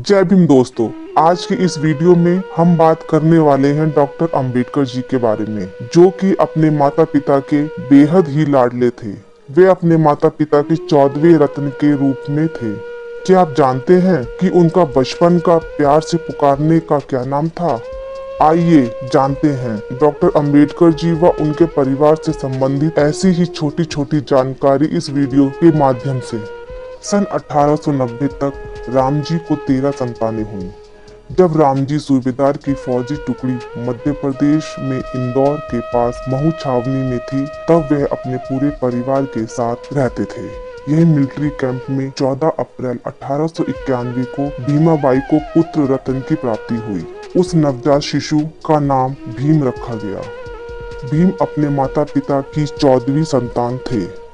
जय भीम दोस्तों, आज की इस वीडियो में हम बात करने वाले हैं डॉक्टर अंबेडकर जी के बारे में, जो कि अपने माता पिता के बेहद ही लाडले थे। वे अपने माता पिता के 14वें रत्न के रूप में थे। क्या आप जानते हैं कि उनका बचपन का प्यार से पुकारने का क्या नाम था? आइए जानते हैं डॉक्टर अंबेडकर जी व उनके परिवार से संबंधित ऐसी ही छोटी छोटी जानकारी इस वीडियो के माध्यम से। सन 1890 तक राम जी को 13 संतानें हुई। जब राम जी सूबेदार की फौजी टुकड़ी मध्य प्रदेश में इंदौर के पास महू छावनी में थी, तब वह अपने पूरे परिवार के साथ रहते थे। यही मिलिट्री कैंप में 14 अप्रैल 1891 को भीमाबाई को पुत्र रत्न की प्राप्ति हुई। उस नवजात शिशु का नाम भीम रखा गया। भीम अपने माता पिता की 14वीं संतान थे।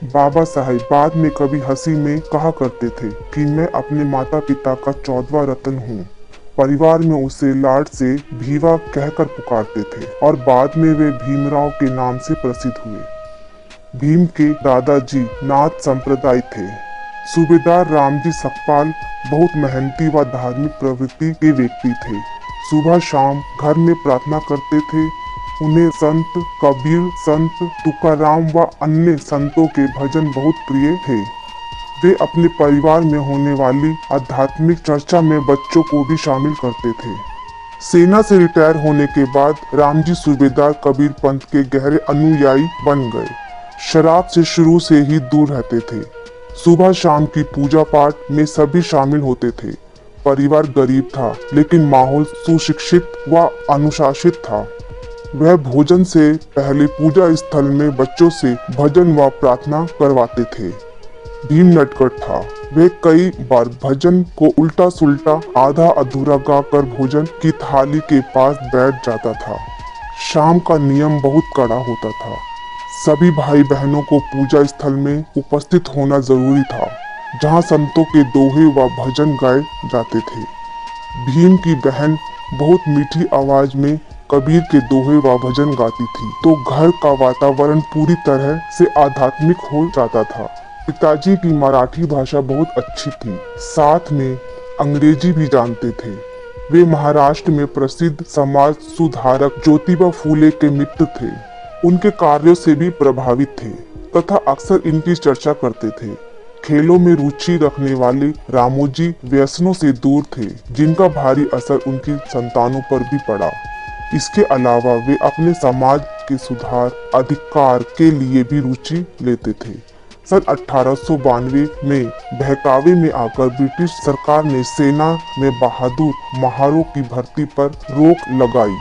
बाबा साहेब बाद में कभी हंसी में कहा करते थे कि मैं अपने माता पिता का 14वां रत्न हूँ। परिवार में उसे लाड से भीवा कहकर पुकारते थे और बाद में वे भीमराव के नाम से प्रसिद्ध हुए। भीम के दादाजी नाथ संप्रदाय थे। सूबेदार रामजी सकपाल बहुत मेहनती व धार्मिक प्रवृत्ति के व्यक्ति थे। सुबह शाम घर में प्रार्थना करते थे। उन्हें संत कबीर, संत तुकाराम व अन्य संतों के भजन बहुत प्रिय थे। वे अपने परिवार में होने वाली आध्यात्मिक चर्चा में बच्चों को भी शामिल करते थे। सेना से रिटायर होने के बाद रामजी सूबेदार कबीर पंथ के गहरे अनुयायी बन गए। शराब से शुरू से ही दूर रहते थे। सुबह शाम की पूजा पाठ में सभी शामिल होते थे। परिवार गरीब था, लेकिन माहौल सुशिक्षित व अनुशासित था। वह भोजन से पहले पूजा स्थल में बच्चों से भजन व प्रार्थना करवाते थे। भीम नटखट था। वह कई बार भजन को उल्टा सुल्टा आधा अधूरा गाकर भोजन की थाली के पास बैठ जाता था। शाम का नियम बहुत कड़ा होता था। सभी भाई बहनों को पूजा स्थल में उपस्थित होना जरूरी था, जहाँ संतों के दोहे व भजन गाए जाते थे। भीम की बहन बहुत मीठी आवाज में कबीर के दोहे व भजन गाती थी, तो घर का वातावरण पूरी तरह से आध्यात्मिक हो जाता था। पिताजी की मराठी भाषा बहुत अच्छी थी, साथ में अंग्रेजी भी जानते थे। वे महाराष्ट्र में प्रसिद्ध समाज सुधारक ज्योतिबा फूले के मित्र थे। उनके कार्यों से भी प्रभावित थे तथा अक्सर इनकी चर्चा करते थे। खेलों में रुचि रखने वाले रामोजी व्यसनों से दूर थे, जिनका भारी असर उनकी संतानों पर भी पड़ा। इसके अलावा वे अपने समाज के सुधार अधिकार के लिए भी रुचि लेते थे। सन 1892 में बहकावे में आकर ब्रिटिश सरकार ने सेना में बहादुर महारों की भर्ती पर रोक लगाई।